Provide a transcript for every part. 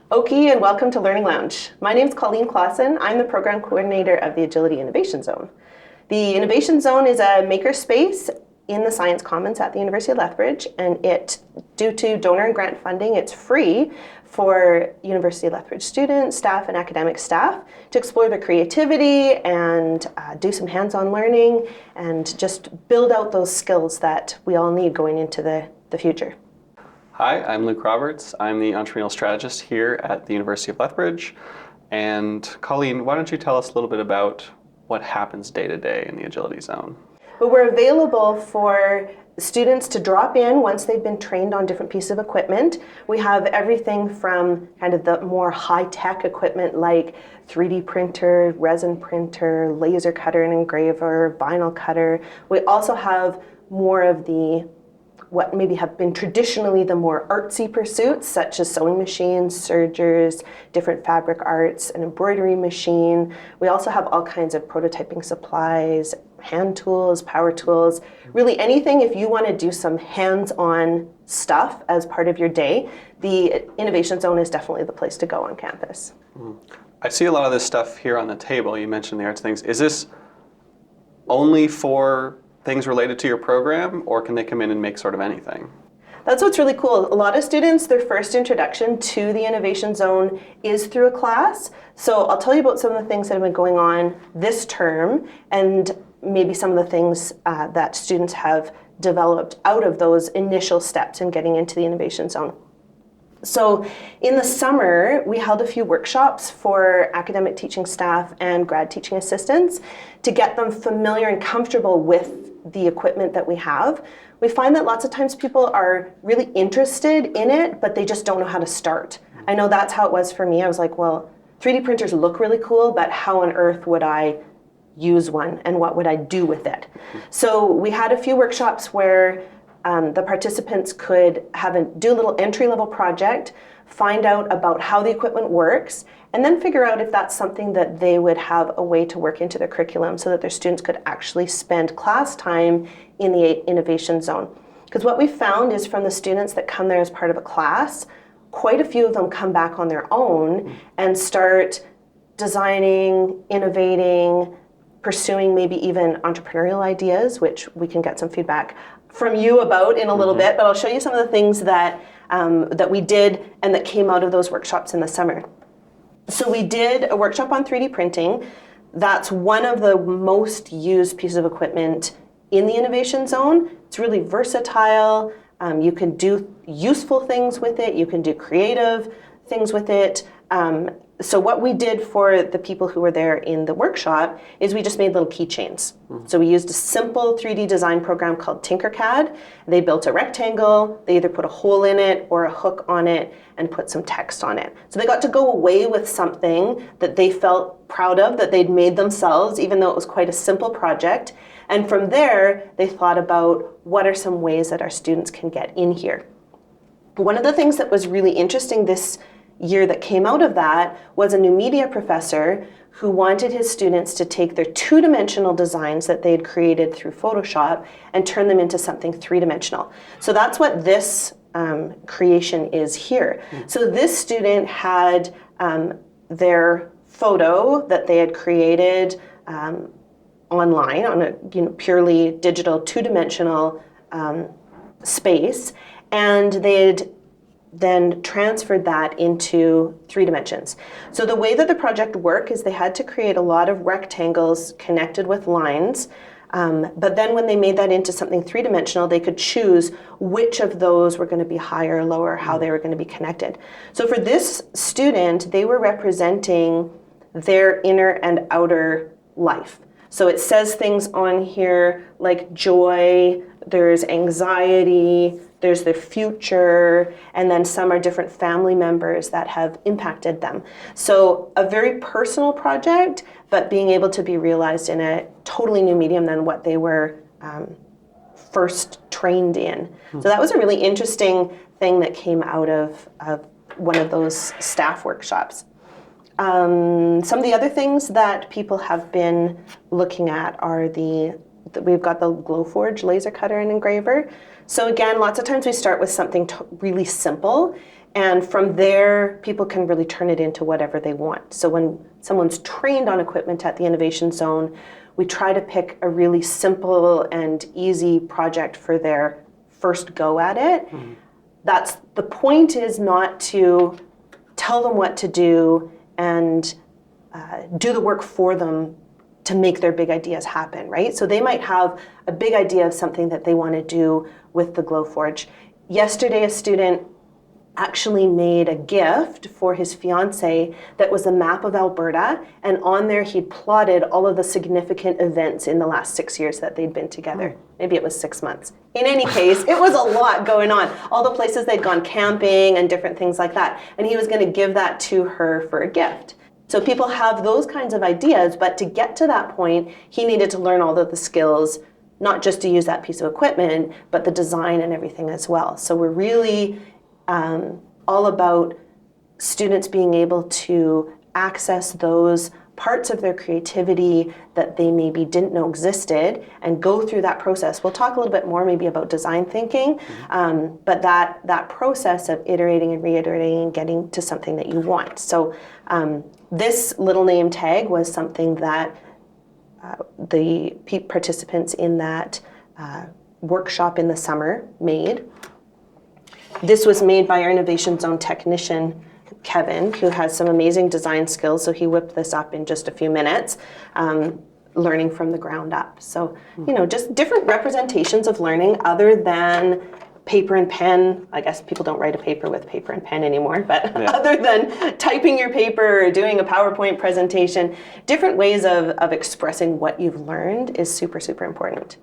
Oki, and welcome to Learning Lounge. My name is Colleen Klassen. I'm the program coordinator of the Agility Innovation Zone. The Innovation Zone is a makerspace in the Science Commons at the University of Lethbridge, and due to donor and grant funding, it's free for University of Lethbridge students, staff, and academic staff to explore their creativity and do some hands-on learning and just build out those skills that we all need going into the future. Hi, I'm Luke Roberts. I'm the entrepreneurial strategist here at the University of Lethbridge. And Colleen, why don't you tell us a little bit about what happens day to day in the Agility Zone? But we're available for students to drop in once they've been trained on different pieces of equipment. We have everything from kind of the more high-tech equipment like 3D printer, resin printer, laser cutter and engraver, vinyl cutter. We also have more of what maybe have been traditionally the more artsy pursuits, such as sewing machines, sergers, different fabric arts, an embroidery machine. We also have all kinds of prototyping supplies, hand tools, power tools, really anything if you want to do some hands-on stuff as part of your day, the Innovation Zone is definitely the place to go on campus. I see a lot of this stuff here on the table. You mentioned the arts things. Is this only for things related to your program, or can they come in and make sort of anything? That's what's really cool. A lot of students, their first introduction to the Innovation Zone is through a class. So I'll tell you about some of the things that have been going on this term and maybe some of the things that students have developed out of those initial steps in getting into the Innovation Zone. So in the summer, we held a few workshops for academic teaching staff and grad teaching assistants to get them familiar and comfortable with the equipment that we have. We find that lots of times people are really interested in it, but they just don't know how to start. I know that's how it was for me. I was like, well, 3D printers look really cool, but how on earth would I use one and what would I do with it? So we had a few workshops where the participants could do a little entry-level project, find out about how the equipment works, and then figure out if that's something that they would have a way to work into their curriculum so that their students could actually spend class time in the Innovation Zone. Because what we found is from the students that come there as part of a class, quite a few of them come back on their own and start designing, innovating, pursuing maybe even entrepreneurial ideas, which we can get some feedback from you about in a little bit, but I'll show you some of the things that we did and that came out of those workshops in the summer. So we did a workshop on 3D printing. That's one of the most used pieces of equipment in the Innovation Zone. It's really versatile. You can do useful things with it. You can do creative things with it. So what we did for the people who were there in the workshop is we just made little keychains. So we used a simple 3D design program called Tinkercad. They built a rectangle, they either put a hole in it or a hook on it and put some text on it. So they got to go away with something that they felt proud of, that they'd made themselves, even though it was quite a simple project. And from there, they thought about what are some ways that our students can get in here. One of the things that was really interesting this year that came out of that was a new media professor who wanted his students to take their two-dimensional designs that they had created through Photoshop and turn them into something three-dimensional. So that's what this creation is here. So this student had their photo that they had created online on a purely digital two-dimensional space, and they'd then transferred that into 3 dimensions. So the way that the project worked is they had to create a lot of rectangles connected with lines, but then when they made that into something 3-dimensional, they could choose which of those were going to be higher or lower, how they were going to be connected. So for this student, they were representing their inner and outer life. So it says things on here like joy, there's anxiety, there's their future, and then some are different family members that have impacted them. So a very personal project, but being able to be realized in a totally new medium than what they were first trained in. So that was a really interesting thing that came out of one of those staff workshops. Some of the other things that people have been looking at are we've got the Glowforge laser cutter and engraver. So again, lots of times we start with something really simple, And from there, people can really turn it into whatever they want. So when someone's trained on equipment at the Innovation Zone, we try to pick a really simple and easy project for their first go at it. Mm-hmm. That's the point, is not to tell them what to do and do the work for them to make their big ideas happen, right? So they might have a big idea of something that they want to do with the Glowforge. Yesterday, a student actually made a gift for his fiance that was a map of Alberta, and on there he'd plotted all of the significant events in the last 6 years that they'd been together. Maybe it was 6 months. In any case, it was a lot going on. All the places they'd gone camping and different things like that. And he was going to give that to her for a gift. So people have those kinds of ideas, but to get to that point, he needed to learn all of the skills, not just to use that piece of equipment, but the design and everything as well. So we're really all about students being able to access those parts of their creativity that they maybe didn't know existed and go through that process. We'll talk a little bit more maybe about design thinking, but that process of iterating and reiterating and getting to something that you want. So this little name tag was something that the participants in that workshop in the summer made. This was made by our Innovation Zone technician, Kevin, who has some amazing design skills. So he whipped this up in just a few minutes, learning from the ground up. So, just different representations of learning other than paper and pen. I guess people don't write a paper with paper and pen anymore, but other than typing your paper or doing a PowerPoint presentation, different ways of expressing what you've learned is super, super important.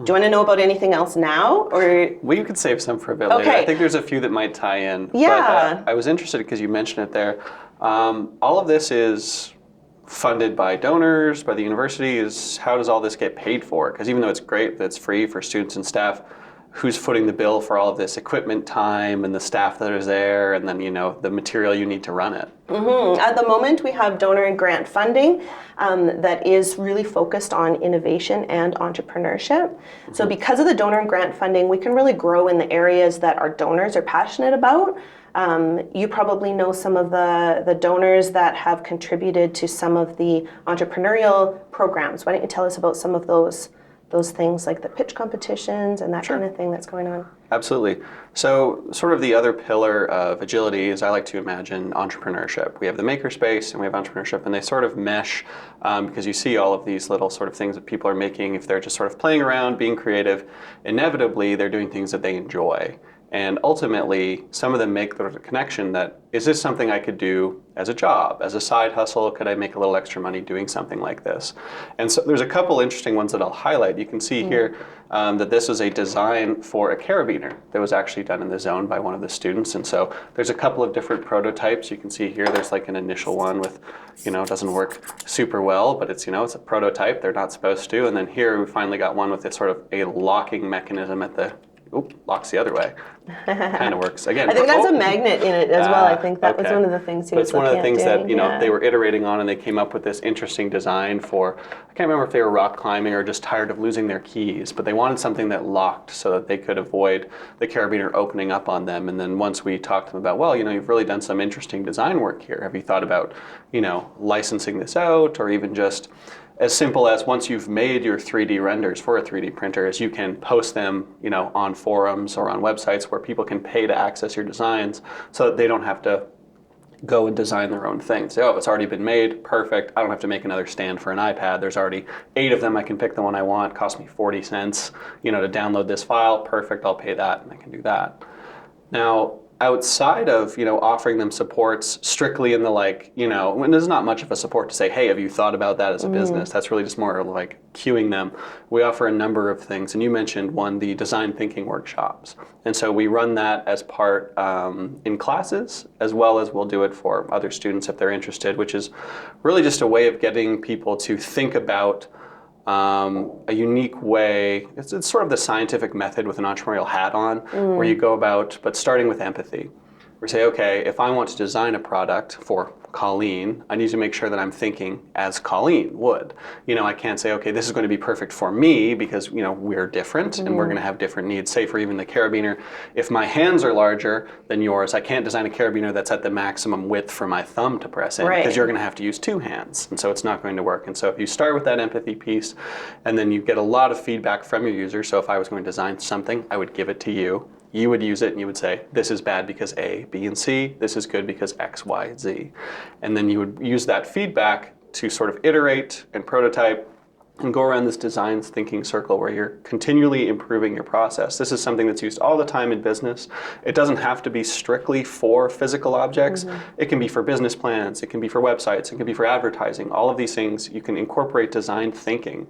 Do you want to know about anything else now, or? We could save some for a bit later. I think there's a few that might tie in. Yeah. But I was interested because you mentioned it there. All of this is funded by donors, by the universities. How does all this get paid for? Because even though it's great that it's free for students and staff, who's footing the bill for all of this equipment time and the staff that is there, and then the material you need to run it? Mm-hmm. At the moment, we have donor and grant funding that is really focused on innovation and entrepreneurship. Mm-hmm. So because of the donor and grant funding, we can really grow in the areas that our donors are passionate about. You probably know some of the donors that have contributed to some of the entrepreneurial programs. Why don't you tell us about some of those things, like the pitch competitions and that kind of thing that's going on? Absolutely. So sort of the other pillar of agility is, I like to imagine, entrepreneurship. We have the makerspace and we have entrepreneurship, and they sort of mesh because you see all of these little sort of things that people are making. If they're just sort of playing around, being creative, inevitably they're doing things that they enjoy. And ultimately, some of them make the connection that, is this something I could do as a job, as a side hustle? Could I make a little extra money doing something like this? And so there's a couple interesting ones that I'll highlight. You can see here that this is a design for a carabiner that was actually done in the zone by one of the students. And so there's a couple of different prototypes. You can see here there's like an initial one with, it doesn't work super well, but it's, it's a prototype. They're not supposed to. And then here we finally got one with this sort of a locking mechanism at the locks the other way. Kind of works. Again, I think that's a magnet in it as well. I think that was one of the things he was looking at. It's one of the things doing. that they were iterating on, and they came up with this interesting design for, I can't remember if they were rock climbing or just tired of losing their keys, but they wanted something that locked so that they could avoid the carabiner opening up on them. And then once we talked to them about, well, you've really done some interesting design work here. Have you thought about, licensing this out, or even just as simple as, once you've made your 3D renders for a 3D printer, is you can post them, on forums or on websites where people can pay to access your designs, so that they don't have to go and design their own thing. Say, it's already been made, perfect. I don't have to make another stand for an iPad. There's already 8 of them. I can pick the one I want. It costs me 40 cents, to download this file. Perfect. I'll pay that, and I can do that. Now, outside of, offering them supports strictly in the when there's not much of a support to say, hey, have you thought about that as a business? That's really just more like cueing them. We offer a number of things, and you mentioned one, the design thinking workshops. And so we run that as part in classes, as well as we'll do it for other students if they're interested, which is really just a way of getting people to think about a unique way. It's sort of the scientific method with an entrepreneurial hat on, where you go about, but starting with empathy. We say, okay, if I want to design a product for Colleen, I need to make sure that I'm thinking as Colleen would. I can't say, okay, this is going to be perfect for me because, we're different and we're going to have different needs. Say for even the carabiner, if my hands are larger than yours, I can't design a carabiner that's at the maximum width for my thumb to press in because you're going to have to use 2 hands. And so it's not going to work. And so if you start with that empathy piece and then you get a lot of feedback from your user. So if I was going to design something, I would give it to you. You would use it and you would say, this is bad because A, B, and C. This is good because X, Y, Z. And then you would use that feedback to sort of iterate and prototype and go around this design thinking circle where you're continually improving your process. This is something that's used all the time in business. It doesn't have to be strictly for physical objects. It can be for business plans. It can be for websites. It can be for advertising. All of these things, you can incorporate design thinking,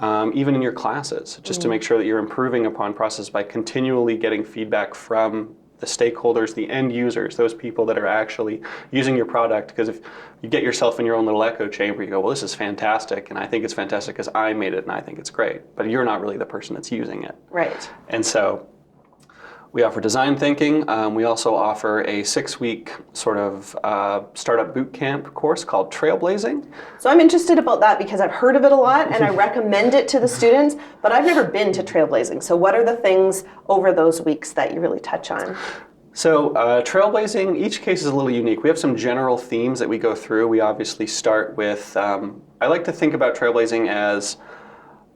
even in your classes, just to make sure that you're improving upon process by continually getting feedback from the stakeholders, the end users, those people that are actually using your product. Because if you get yourself in your own little echo chamber, you go, well, this is fantastic, and I think it's fantastic because I made it and I think it's great, but you're not really the person that's using it. Right. And so we offer design thinking. We also offer a 6-week sort of startup boot camp course called Trailblazing. So I'm interested about that because I've heard of it a lot and I recommend it to the students, but I've never been to Trailblazing. So what are the things over those weeks that you really touch on? So Trailblazing, each case is a little unique. We have some general themes that we go through. We obviously start with, I like to think about Trailblazing as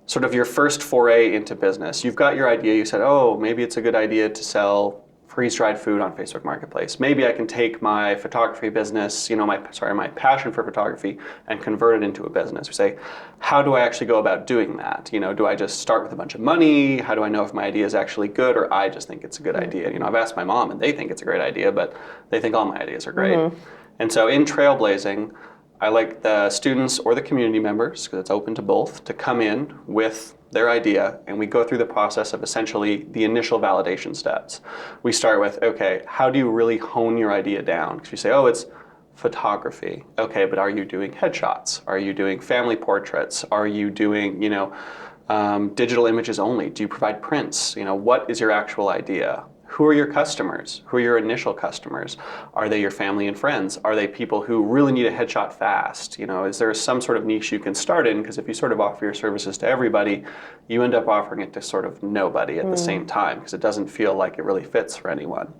sort of your first foray into business. You've got your idea, you said, oh, maybe it's a good idea to sell freeze-dried food on Facebook Marketplace. Maybe I can take my photography business, my passion for photography and convert it into a business. We say, how do I actually go about doing that? Do I just start with a bunch of money? How do I know if my idea is actually good or I just think it's a good idea? I've asked my mom and they think it's a great idea, but they think all my ideas are great. And so in Trailblazing, I like the students or the community members, because it's open to both, to come in with their idea, and we go through the process of essentially the initial validation steps. We start with, okay, how do you really hone your idea down? Because you say, oh, it's photography. Okay, but are you doing headshots? Are you doing family portraits? Are you doing, digital images only? Do you provide prints? What is your actual idea? Who are your customers? Who are your initial customers? Are they your family and friends? Are they people who really need a headshot fast? Is there some sort of niche you can start in? Because if you sort of offer your services to everybody, you end up offering it to sort of nobody at the same time because it doesn't feel like it really fits for anyone.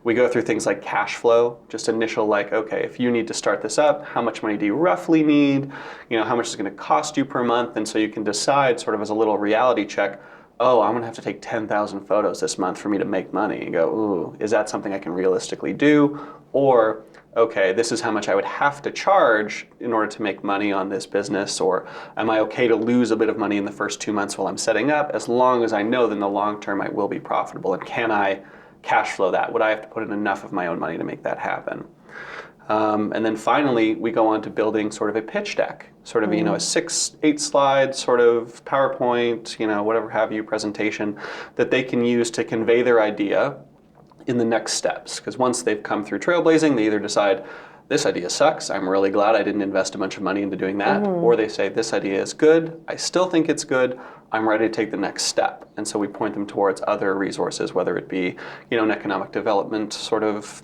We go through things like cash flow, just initial okay, if you need to start this up, how much money do you roughly need? How much is it going to cost you per month? And so you can decide sort of as a little reality check, oh, I'm going to have to take 10,000 photos this month for me to make money. And go, ooh, is that something I can realistically do? Or, okay, this is how much I would have to charge in order to make money on this business. Or am I okay to lose a bit of money in the first 2 months while I'm setting up, as long as I know that in the long term I will be profitable? And can I cash flow that? Would I have to put in enough of my own money to make that happen? And then finally, we go on to building sort of a pitch deck, sort of, a 6-8 slide sort of PowerPoint, whatever have you presentation that they can use to convey their idea in the next steps. Because once they've come through Trailblazing, they either decide, this idea sucks, I'm really glad I didn't invest a bunch of money into doing that, or they say, this idea is good, I still think it's good, I'm ready to take the next step. And so we point them towards other resources, whether it be, an economic development sort of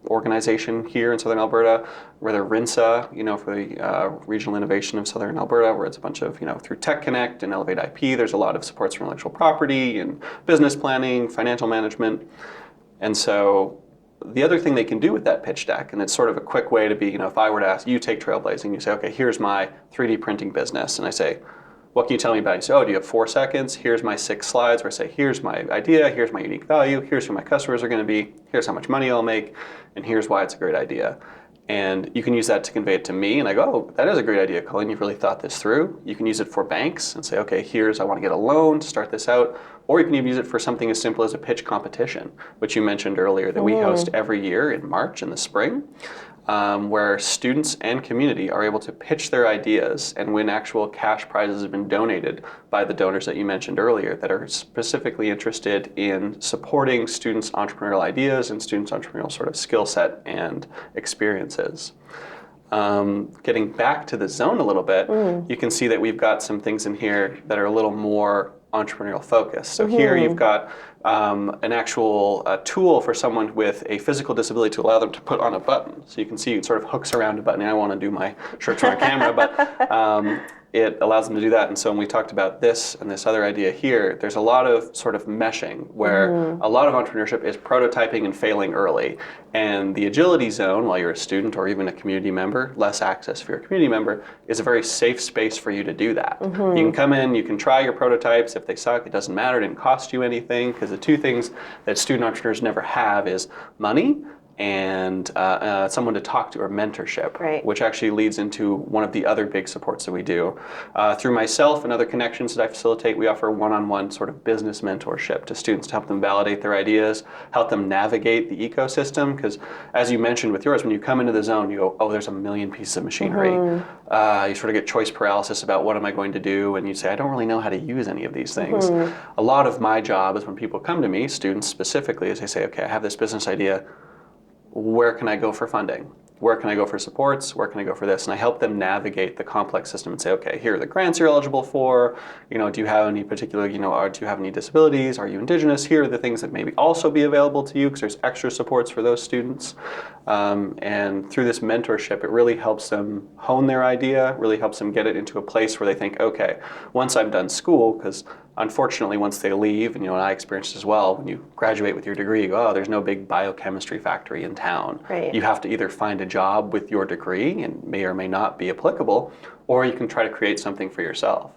organization here in Southern Alberta, whether RINSA, for the Regional Innovation of Southern Alberta, where it's a bunch of, through Tech Connect and Elevate IP, there's a lot of supports for intellectual property and business planning, financial management. And so the other thing they can do with that pitch deck, and it's sort of a quick way to be, if I were to ask you, take Trailblazing, you say, okay, here's my 3D printing business. And I say, what can you tell me about it? You say, oh, do you have 4 seconds? Here's my 6 slides where I say, here's my idea, here's my unique value, here's who my customers are going to be, here's how much money I'll make, and here's why it's a great idea. And you can use that to convey it to me, and I go, oh, that is a great idea, Colleen, you've really thought this through. You can use it for banks and say, okay, I want to get a loan to start this out. Or you can even use it for something as simple as a pitch competition, which you mentioned earlier that we host every year in March in the spring. Where students and community are able to pitch their ideas and win actual cash prizes have been donated by the donors that you mentioned earlier that are specifically interested in supporting students' entrepreneurial ideas and students' entrepreneurial sort of skill set and experiences. Getting back to the zone a little bit, you can see that we've got some things in here that are a little more entrepreneurial focus. So here you've got an actual tool for someone with a physical disability to allow them to put on a button. So you can see it sort of hooks around a button. I want to do my shirt to my camera, but it allows them to do that. And so when we talked about this and this other idea here, there's a lot of sort of meshing where a lot of entrepreneurship is prototyping and failing early. And the agility zone, while you're a student or even a community member, less access if you're a community member, is a very safe space for you to do that. You can come in, you can try your prototypes. If they suck, it doesn't matter. It didn't cost you anything, because the two things that student entrepreneurs never have is money and someone to talk to, or mentorship, which actually leads into one of the other big supports that we do. Through myself and other connections that I facilitate, we offer one-on-one sort of business mentorship to students to help them validate their ideas, help them navigate the ecosystem, because as you mentioned with yours, when you come into the zone, you go, oh, there's a million pieces of machinery. You sort of get choice paralysis about what am I going to do, and you say, I don't really know how to use any of these things. A lot of my job is when people come to me, students specifically, is they say, okay, I have this business idea. Where can I go for funding? Where can I go for supports? Where can I go for this? And I help them navigate the complex system and say, okay, here are the grants you're eligible for. Do you have any particular, or do you have any disabilities? Are you Indigenous? Here are the things that maybe also be available to you, because there's extra supports for those students. And through this mentorship, it really helps them hone their idea, really helps them get it into a place where they think, okay, once I'm done school, because unfortunately, once they leave, and I experienced as well, when you graduate with your degree, you go, oh, there's no big biochemistry factory in town. You have to either find a job with your degree, and may or may not be applicable, or you can try to create something for yourself.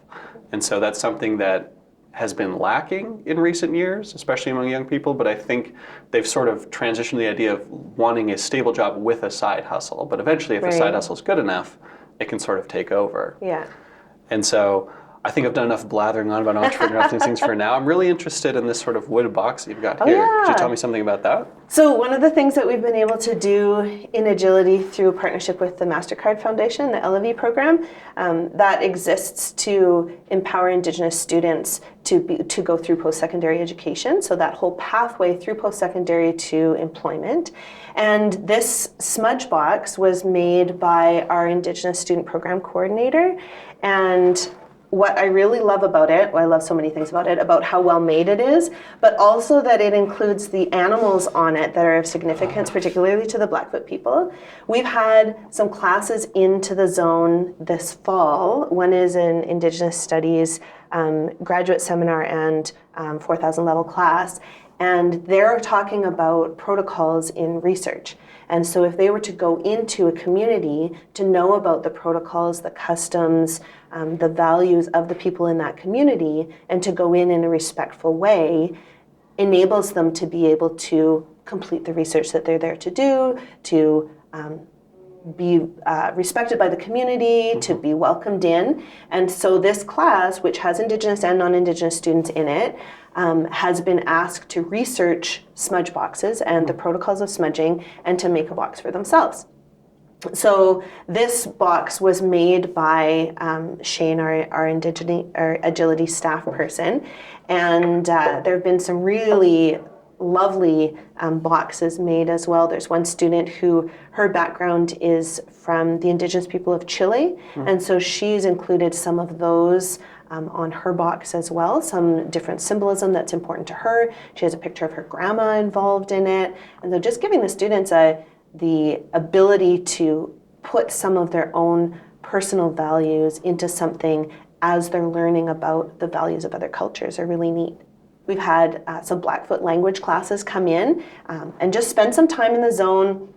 And so that's something that has been lacking in recent years, especially among young people, but I think they've sort of transitioned to the idea of wanting a stable job with a side hustle. But eventually, if the side hustle is good enough, it can sort of take over. And so I think I've done enough blathering on about entrepreneurial things for now. I'm really interested in this sort of wood box that you've got here. Could you tell me something about that? So one of the things that we've been able to do in agility through a partnership with the MasterCard Foundation, the LV program, that exists to empower Indigenous students to go through post-secondary education. So that whole pathway through post-secondary to employment. And this smudge box was made by our Indigenous student program coordinator. And what I really love about it, well, I love so many things about it, about how well made it is, but also that it includes the animals on it that are of significance, particularly to the Blackfoot people. We've had some classes into the zone this fall. One is an Indigenous Studies graduate seminar and 4,000 level class, and they're talking about protocols in research. And so if they were to go into a community to know about the protocols, the customs, the values of the people in that community, and to go in a respectful way, enables them to be able to complete the research that they're there to do, to be respected by the community, to be welcomed in. And so this class, which has Indigenous and non-Indigenous students in it, has been asked to research smudge boxes and the protocols of smudging, and to make a box for themselves. So this box was made by Shane, our agility staff person, and there have been some really lovely boxes made as well. There's one student who, her background is from the Indigenous people of Chile, and so she's included some of those on her box as well, some different symbolism that's important to her. She has a picture of her grandma involved in it, and so just giving the students the ability to put some of their own personal values into something as they're learning about the values of other cultures are really neat. We've had some Blackfoot language classes come in and just spend some time in the zone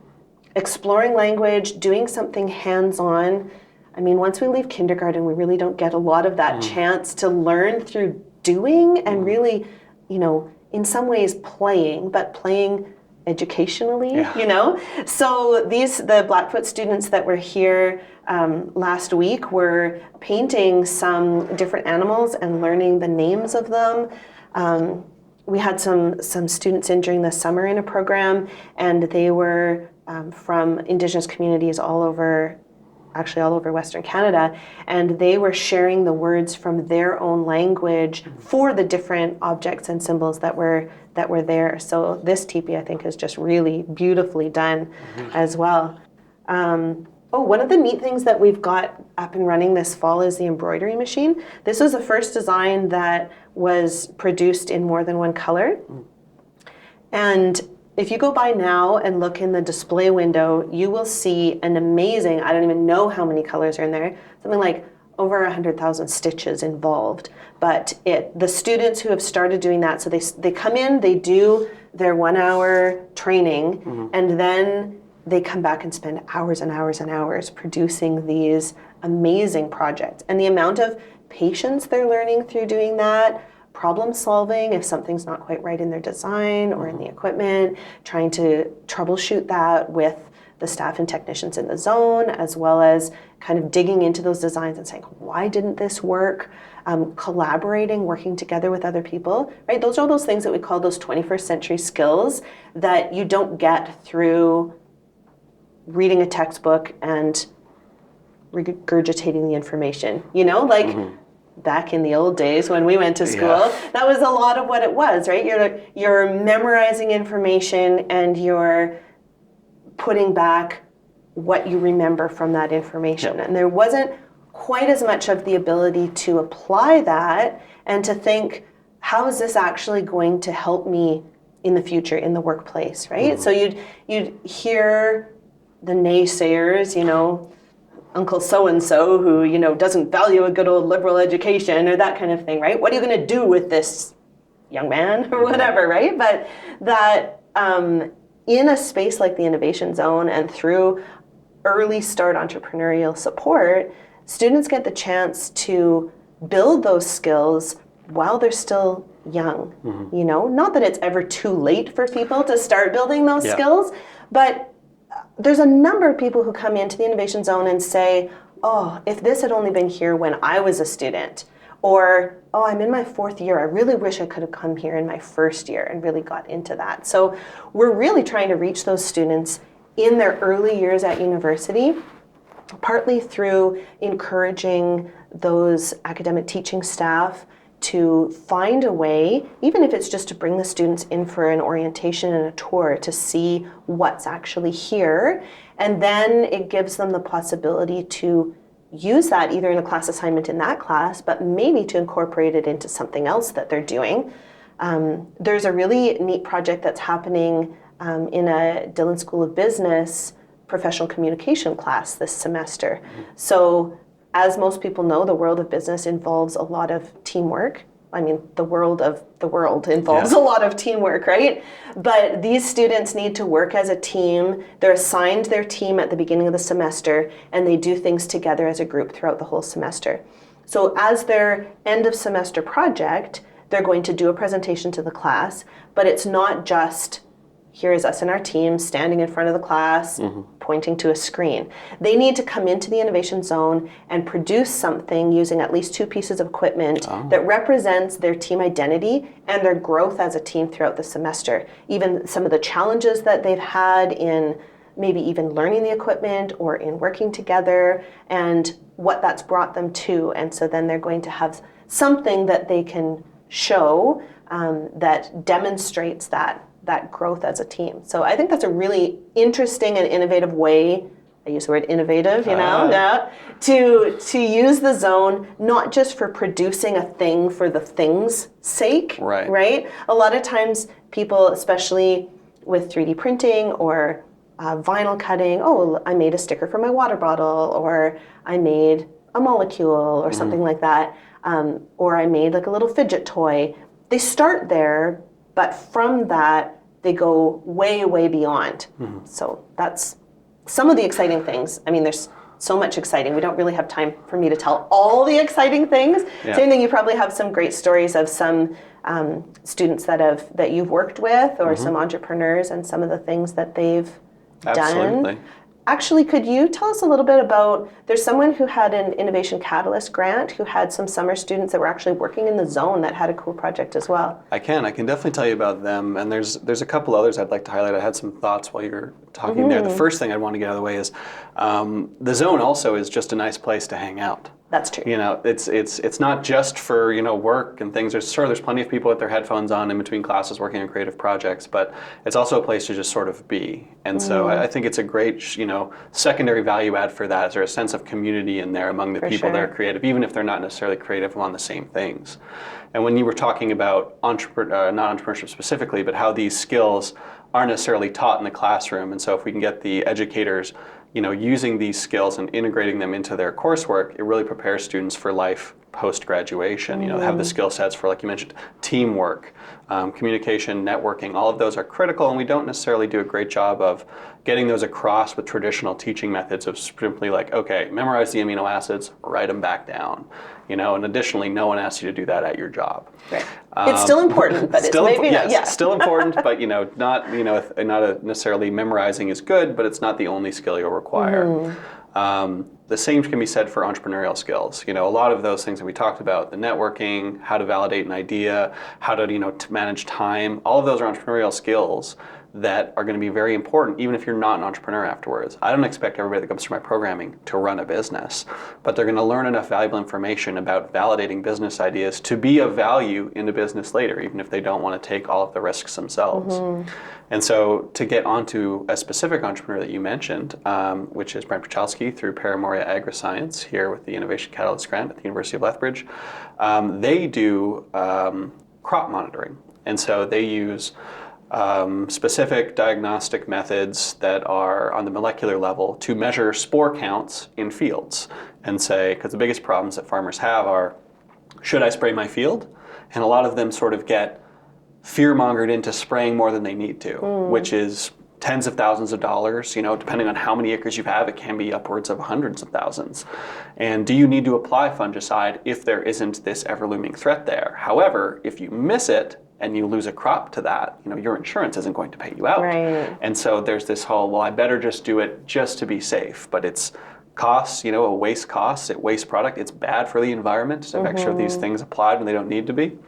exploring language, doing something hands-on. I mean, once we leave kindergarten, we really don't get a lot of that chance to learn through doing and really, in some ways playing, but playing educationally, So the Blackfoot students that were here last week were painting some different animals and learning the names of them. We had some students in during the summer in a program, and they were from Indigenous communities all over Western Canada, and they were sharing the words from their own language for the different objects and symbols that were there. So this teepee, I think, is just really beautifully done as well. Oh, one of the neat things that we've got up and running this fall is the embroidery machine. This was the first design that was produced in more than one color. And if you go by now and look in the display window, you will see an amazing, I don't even know how many colors are in there, something like over 100,000 stitches involved. But the students who have started doing that, so they come in, they do their 1 hour training, and then they come back and spend hours and hours and hours producing these amazing projects. And the amount of patience they're learning through doing that, problem solving if something's not quite right in their design or in the equipment, trying to troubleshoot that with the staff and technicians in the zone, as well as kind of digging into those designs and saying, why didn't this work? Collaborating, working together with other people, right? Those are those things that we call those 21st century skills that you don't get through reading a textbook and regurgitating the information, like back in the old days when we went to school, that was a lot of what it was, right? You're memorizing information and you're putting back what you remember from that information. And there wasn't quite as much of the ability to apply that and to think, how is this actually going to help me in the future in the workplace, right? So you'd hear the naysayers, Uncle so-and-so who, doesn't value a good old liberal education or that kind of thing, right? What are you going to do with this young man or whatever, right? But that in a space like the Innovation Zone and through early start entrepreneurial support, students get the chance to build those skills while they're still young, Not that it's ever too late for people to start building those skills, but there's a number of people who come into the Innovation Zone and say, oh, if this had only been here when I was a student, or, oh, I'm in my 4th year, I really wish I could have come here in my 1st year and really got into that. So we're really trying to reach those students in their early years at university, partly through encouraging those academic teaching staff to find a way, even if it's just to bring the students in for an orientation and a tour to see what's actually here. And then it gives them the possibility to use that either in a class assignment in that class, but maybe to incorporate it into something else that they're doing. There's a really neat project that's happening in a Dillon School of Business professional communication class this semester. So as most people know, the world of business involves a lot of teamwork. I mean, the world of the world involves a lot of teamwork, right? But these students need to work as a team. They're assigned their team at the beginning of the semester, and they do things together as a group throughout the whole semester. So as their end of semester project, they're going to do a presentation to the class, but it's not just here is us and our team standing in front of the class, pointing to a screen. They need to come into the Innovation Zone and produce something using at least 2 pieces of equipment that represents their team identity and their growth as a team throughout the semester. Even some of the challenges that they've had in maybe even learning the equipment or in working together and what that's brought them to. And so then they're going to have something that they can show that demonstrates that growth as a team. So I think that's a really interesting and innovative way, I use the word innovative, to use the zone, not just for producing a thing for the thing's sake, right? A lot of times people, especially with 3D printing or vinyl cutting, oh, I made a sticker for my water bottle, or I made a molecule or something like that, or I made like a little fidget toy. They start there, but from that, they go way, way beyond. So that's some of the exciting things. I mean, there's so much exciting. We don't really have time for me to tell all the exciting things. Same thing, you probably have some great stories of some students that you've worked with or some entrepreneurs and some of the things that they've done. Actually, could you tell us a little bit about, there's someone who had an Innovation Catalyst grant who had some summer students that were actually working in the zone that had a cool project as well. I can definitely tell you about them, and there's a couple others I'd like to highlight. I had some thoughts while you were talking there. The first thing I want to get out of the way is the zone also is just a nice place to hang out. That's true. You know, it's not just for, you know, work and things. There's plenty of people with their headphones on in between classes working on creative projects, but it's also a place to just sort of be. And so I think it's a great, you know, secondary value add for that. Is there a sense of community in there among the people that are creative, even if they're not necessarily creative on the same things. And when you were talking about not entrepreneurship specifically, but how these skills aren't necessarily taught in the classroom, and so if we can get the educators, you know, using these skills and integrating them into their coursework, it really prepares students for life post-graduation. You know, have the skill sets for, like you mentioned, teamwork, communication, networking. All of those are critical, and we don't necessarily do a great job of getting those across with traditional teaching methods of simply like, okay, memorize the amino acids, write them back down. You know, and additionally, no one asks you to do that at your job. Right. It's still important, but still it's maybe not. Yes, still important, but you know, not necessarily memorizing is good, but it's not the only skill you'll require. The same can be said for entrepreneurial skills. You know, a lot of those things that we talked about, the networking, how to validate an idea, how to, you know, to manage time, all of those are entrepreneurial skills that are going to be very important, even if you're not an entrepreneur afterwards. I don't expect everybody that comes through my programming to run a business, but they're going to learn enough valuable information about validating business ideas to be of value in the business later, even if they don't want to take all of the risks themselves. And so to get onto a specific entrepreneur that you mentioned, which is Brent Pachowski through Paramoria Agriscience here with the Innovation Catalyst Grant at the University of Lethbridge, they do crop monitoring. And so they use specific diagnostic methods that are on the molecular level to measure spore counts in fields and say, because the biggest problems that farmers have are, should I spray my field? And a lot of them sort of get fear-mongered into spraying more than they need to, which is tens of thousands of dollars, you know, depending on how many acres you have, it can be upwards of hundreds of thousands. And do you need to apply fungicide if there isn't this ever-looming threat there? However, if you miss it, and you lose a crop to that, you know, your insurance isn't going to pay you out. Right. And so there's this whole, well, I better just do it just to be safe. But it's costs, you know, a waste cost, it waste product. It's bad for the environment to make sure these things applied when they don't need to be.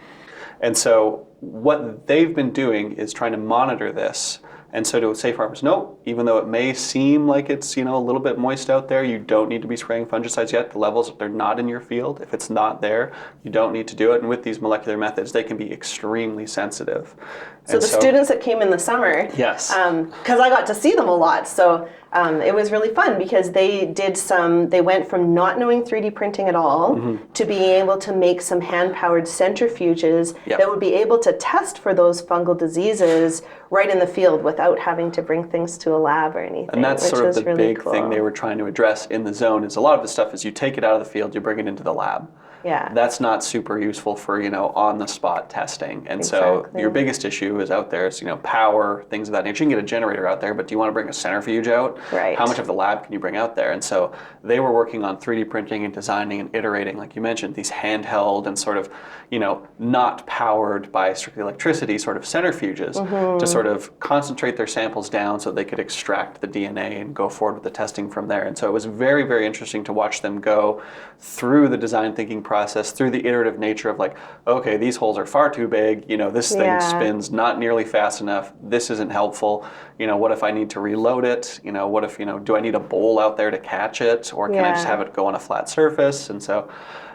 And so what they've been doing is trying to monitor this. And so to say farmers, no, even though it may seem like it's, you know, a little bit moist out there, you don't need to be spraying fungicides yet. The levels, they're not in your field. If it's not there, you don't need to do it. And with these molecular methods, they can be extremely sensitive. So the students that came in the summer, yes, because I got to see them a lot, so it was really fun because they went from not knowing 3D printing at all to being able to make some hand-powered centrifuges that would be able to test for those fungal diseases right in the field without having to bring things to a lab or anything. And that's sort of the really big thing they were trying to address in the zone is a lot of the stuff is you take it out of the field, you bring it into the lab. Yeah. That's not super useful for, you know, on-the-spot testing. And so your biggest issue is out there is, you know, power, things of that nature. You can get a generator out there, but do you want to bring a centrifuge out? Right. How much of the lab can you bring out there? And so they were working on 3D printing and designing and iterating, like you mentioned, these handheld and sort of, you know, not powered by strictly electricity sort of centrifuges to sort of concentrate their samples down so they could extract the DNA and go forward with the testing from there. And so it was very, very interesting to watch them go through the design thinking process, through the iterative nature of like, okay, these holes are far too big, you know, this thing spins not nearly fast enough, this isn't helpful, you know, what if I need to reload it, you know, what if, you know, do I need a bowl out there to catch it, or can I just have it go on a flat surface? And so,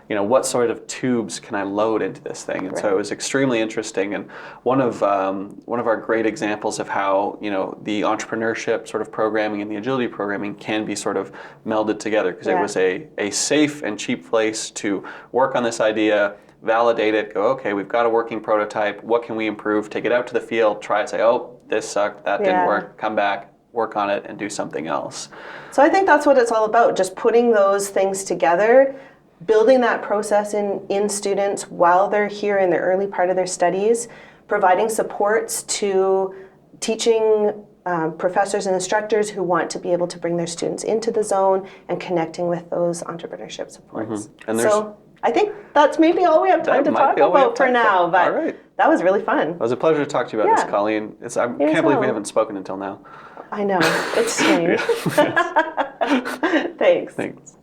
you know, what sort of tubes can I load into this thing? And so it was extremely interesting. And one of our great examples of how, you know, the entrepreneurship sort of programming and the agility programming can be sort of melded together, because it was a safe and cheap place to work on this idea, validate it, go, okay, we've got a working prototype, what can we improve, take it out to the field, try it, say, oh, this sucked, that didn't work, come back, work on it, and do something else. So I think that's what it's all about, just putting those things together, building that process in students while they're here in the early part of their studies, providing supports to teaching professors and instructors who want to be able to bring their students into the zone, and connecting with those entrepreneurship supports. And so I think that's maybe all we have time to talk about for now, but that was really fun. It was a pleasure to talk to you about this, Colleen. I can't believe we haven't spoken until now. I know, it's strange. Thanks.